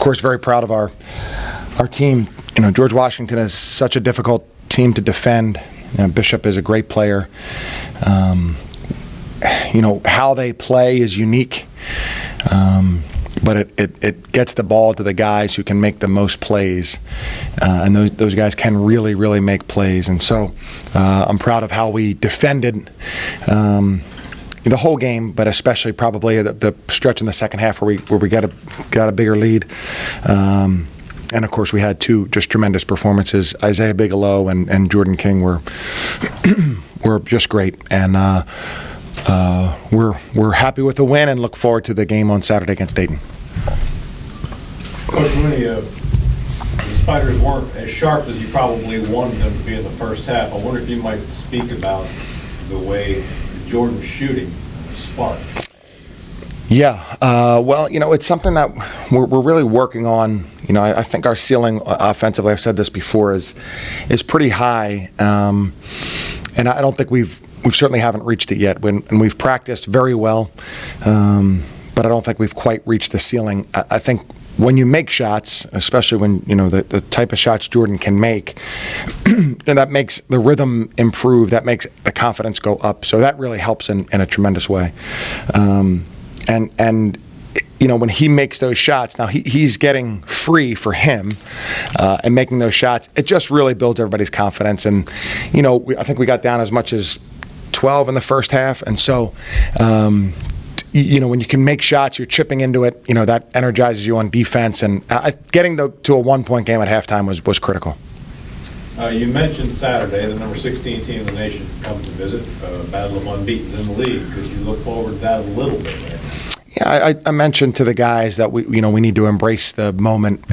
course, very proud of our team. George Washington is such a difficult team to defend. Bishop is a great player. How they play is unique, but it gets the ball to the guys who can make the most plays, and those guys can really, really make plays. And so I'm proud of how we defended the whole game, but especially probably the stretch in the second half where we got a bigger lead. And of course, we had two just tremendous performances. Isaiah Bigelow and Jordan King were just great, and we're happy with the win and look forward to the game on Saturday against Dayton. Coach Rooney, the Spiders weren't as sharp as you probably wanted them to be in the first half. I wonder if you might speak about the way Jordan's shooting sparked. Yeah, well, it's something that we're really working on. I think our ceiling offensively, I've said this before, is pretty high, and I don't think we certainly haven't reached it yet. And we've practiced very well, but I don't think we've quite reached the ceiling. I think when you make shots, especially when the type of shots Jordan can make, and that makes the rhythm improve. That makes the confidence go up. So that really helps in a tremendous way. And when he makes those shots, now he's getting free for him and making those shots. It just really builds everybody's confidence. And I think we got down as much as 12 in the first half, and so when you can make shots, you're chipping into it. That energizes you on defense. And getting to a 1-point game at halftime was critical. You mentioned Saturday, the number 16 team in the nation comes to visit, battle of unbeaten in the league. Could you look forward to that a little bit right now? Yeah, I mentioned to the guys that we need to embrace the moment.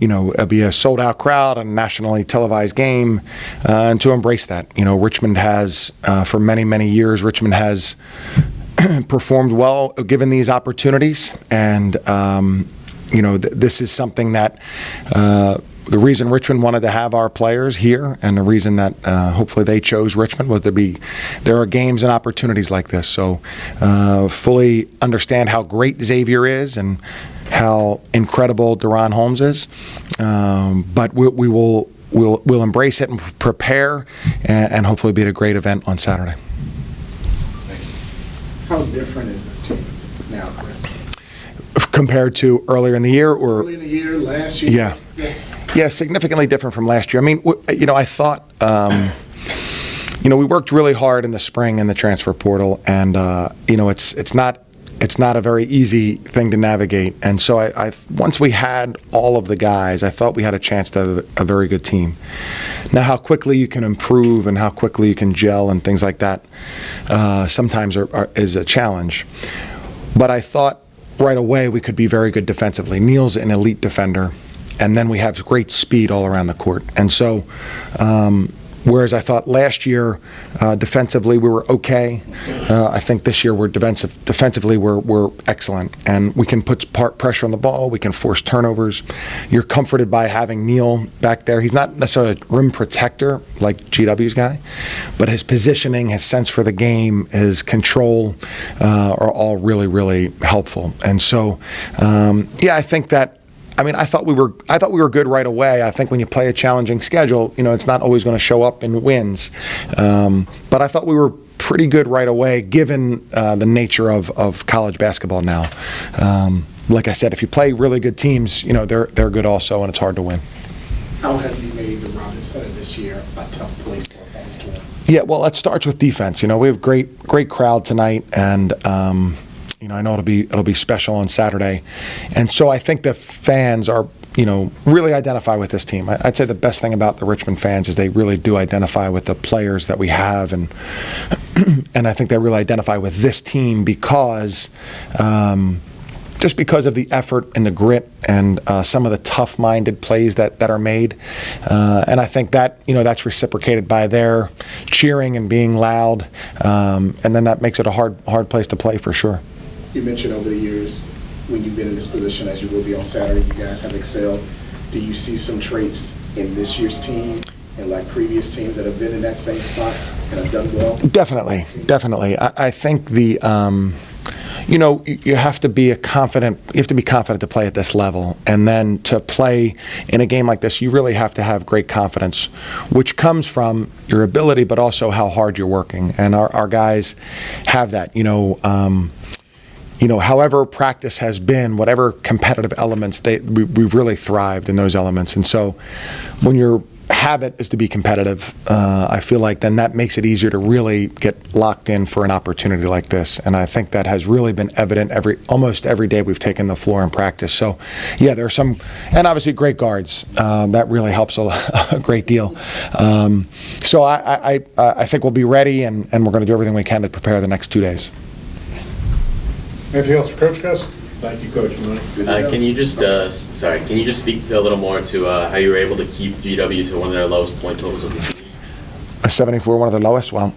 It'll be a sold-out crowd, a nationally televised game, and to embrace that. Richmond has, for many, many years, Richmond has performed well given these opportunities, and this is something that the reason Richmond wanted to have our players here, and the reason that hopefully they chose Richmond, was there are games and opportunities like this. So fully understand how great Xavier is and how incredible Deron Holmes is, but we'll embrace it and prepare, and hopefully be at a great event on Saturday. How different is this team now, Chris? Compared to earlier in the year, or earlier in the year, last year? Yeah. Yes. Yeah, significantly different from last year. I mean, I thought, we worked really hard in the spring in the transfer portal, and it's not a very easy thing to navigate. And so I once we had all of the guys, I thought we had a chance to have a very good team. Now, how quickly you can improve and how quickly you can gel and things like that sometimes is a challenge. But I thought right away we could be very good defensively. Neil's an elite defender, and then we have great speed all around the court. And so whereas I thought last year defensively we were okay, I think this year we're defensively we're excellent, and we can put pressure on the ball, we can force turnovers. You're comforted by having Neil back there. He's not necessarily a rim protector like GW's guy, but his positioning, his sense for the game, his control are all really, really helpful. And so I think that I thought we were good right away. I think when you play a challenging schedule, it's not always going to show up in wins. But I thought we were pretty good right away, given the nature of college basketball now. Like I said, if you play really good teams, they're good also, and it's hard to win. How have you made the Robins Center this year a tough place for fans to win? Yeah, well, it starts with defense. We have great crowd tonight, and I know it'll be special on Saturday. And so I think the fans are, really identify with this team. I'd say the best thing about the Richmond fans is they really do identify with the players that we have, and I think they really identify with this team because just because of the effort and the grit and some of the tough-minded plays that are made. And I think that, that's reciprocated by their cheering and being loud, and then that makes it a hard place to play for sure. You mentioned over the years, when you've been in this position, as you will be on Saturday, you guys have excelled. Do you see some traits in this year's team and like previous teams that have been in that same spot and have done well? Definitely. I think you have to be confident to play at this level. And then to play in a game like this, you really have to have great confidence, which comes from your ability, but also how hard you're working. And our guys have that, however practice has been, whatever competitive elements, we've really thrived in those elements. And so when your habit is to be competitive, I feel like then that makes it easier to really get locked in for an opportunity like this. And I think that has really been evident almost every day we've taken the floor in practice. So, yeah, there are some, and obviously great guards. That really helps a great deal. So I think we'll be ready, and we're going to do everything we can to prepare the next 2 days. Anything else for Coach, guys? Thank you, Coach Mooney. Can you just speak a little more to how you were able to keep GW to one of their lowest point totals of the season? A 74, one of the lowest. Well,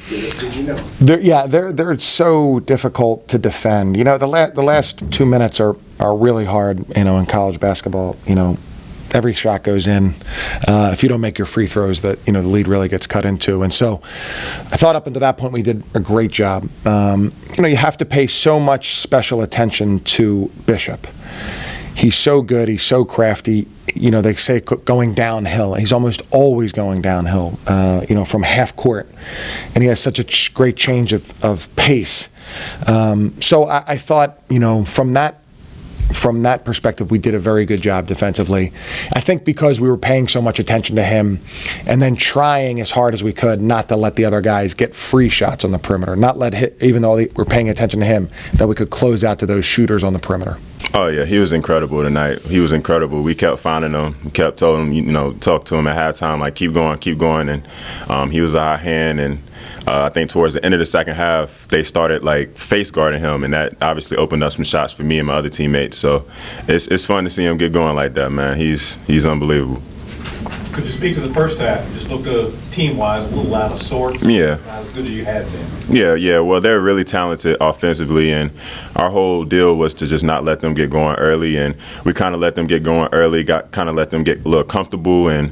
Did you know? they're so difficult to defend. The last 2 minutes are really hard. In college basketball, every shot goes in. If you don't make your free throws, the lead really gets cut into. And so I thought up until that point we did a great job. You have to pay so much special attention to Bishop. He's so good. He's so crafty. They say going downhill. He's almost always going downhill, from half court. And he has such a great change of pace. So I thought, from that perspective, we did a very good job defensively. I think because we were paying so much attention to him and then trying as hard as we could not to let the other guys get free shots on the perimeter, even though we're paying attention to him, that we could close out to those shooters on the perimeter. Oh, yeah, he was incredible tonight. He was incredible. We kept finding him. We kept telling him, talk to him at halftime, like, keep going. And he was a hot hand. And I think towards the end of the second half, they started, face guarding him. And that obviously opened up some shots for me and my other teammates. So it's fun to see him get going like that, man. He's unbelievable. Could you speak to the first half? You just looked team-wise a little out of sorts. Yeah. Not as good as you had been. Yeah. Well, they're really talented offensively, and our whole deal was to just not let them get going early. And we kind of let them get going early, let them get a little comfortable. And,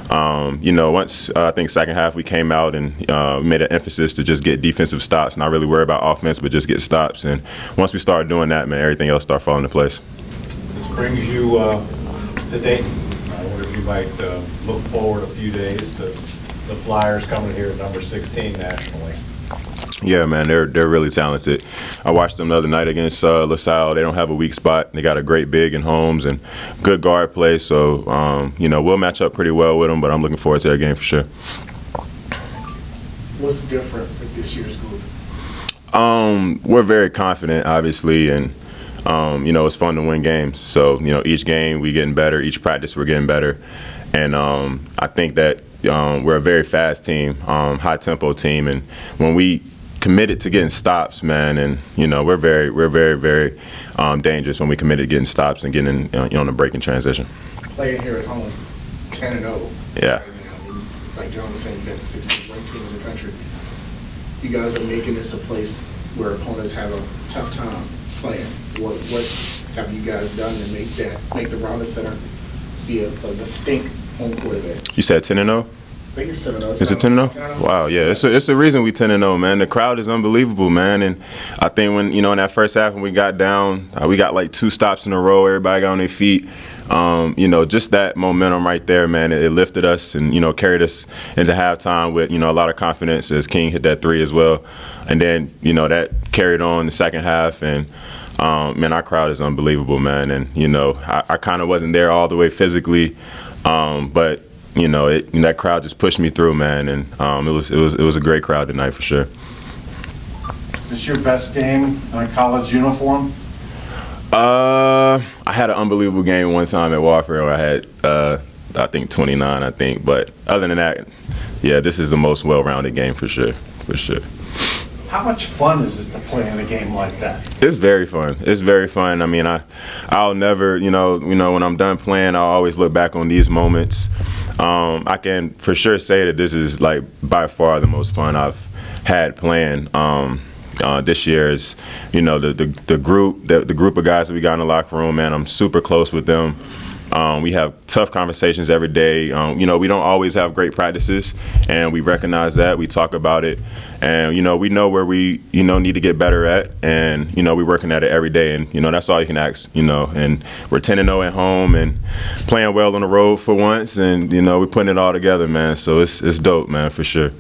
once I think second half we came out and made an emphasis to just get defensive stops, not really worry about offense, but just get stops. And once we started doing that, man, everything else started falling into place. This brings you to Dayton. I wonder if you might look forward a few days to the Flyers coming here at number 16 nationally. Yeah, man, they're really talented. I watched them the other night against LaSalle. They don't have a weak spot. They got a great big in Holmes and good guard play. So, we'll match up pretty well with them, but I'm looking forward to their game for sure. What's different with this year's group? We're very confident, obviously, and it's fun to win games. So, each game we getting better. Each practice we're getting better. And I think that we're a very fast team, high-tempo team. And when we committed to getting stops, man, and, we're very, very dangerous when we committed to getting stops and getting on the break and transition. Playing here at home, 10-0. Yeah. Like John was saying, you got the 16th ranked team in the country. You guys are making this a place where opponents have a tough time playing. What have you guys done to make the Robins Center be a distinct home court advantage? You said 10-0? I think it's 10-0. Is it 10-0? Wow, yeah. It's the reason we 10-0, man. The crowd is unbelievable, man. And I think when, in that first half when we got down, we got 2 stops in a row. Everybody got on their feet. Just that momentum right there, man, it lifted us and, carried us into halftime with, a lot of confidence as King hit that 3 as well. And then, that carried on the second half. And, man, our crowd is unbelievable, man. And, I kind of wasn't there all the way physically, but that crowd just pushed me through, man, and it was a great crowd tonight for sure. Is this your best game in a college uniform? I had an unbelievable game one time at Wofford where I had I think 29, but other than that, yeah, this is the most well-rounded game for sure. How much fun is it to play in a game like that? It's very fun. I mean, I'll never, when I'm done playing, I'll always look back on these moments. I can for sure say that this is by far the most fun I've had playing. This year is, the group of guys that we got in the locker room, man. I'm super close with them. We have tough conversations every day. You know, we don't always have great practices, and we recognize that. We talk about it, and you know, we know where we need to get better at, and you know, we're working at it every day. And you know, that's all you can ask. You know, and we're 10-0 at home and playing well on the road for once, and you know, we're putting it all together, man. So it's dope, man, for sure.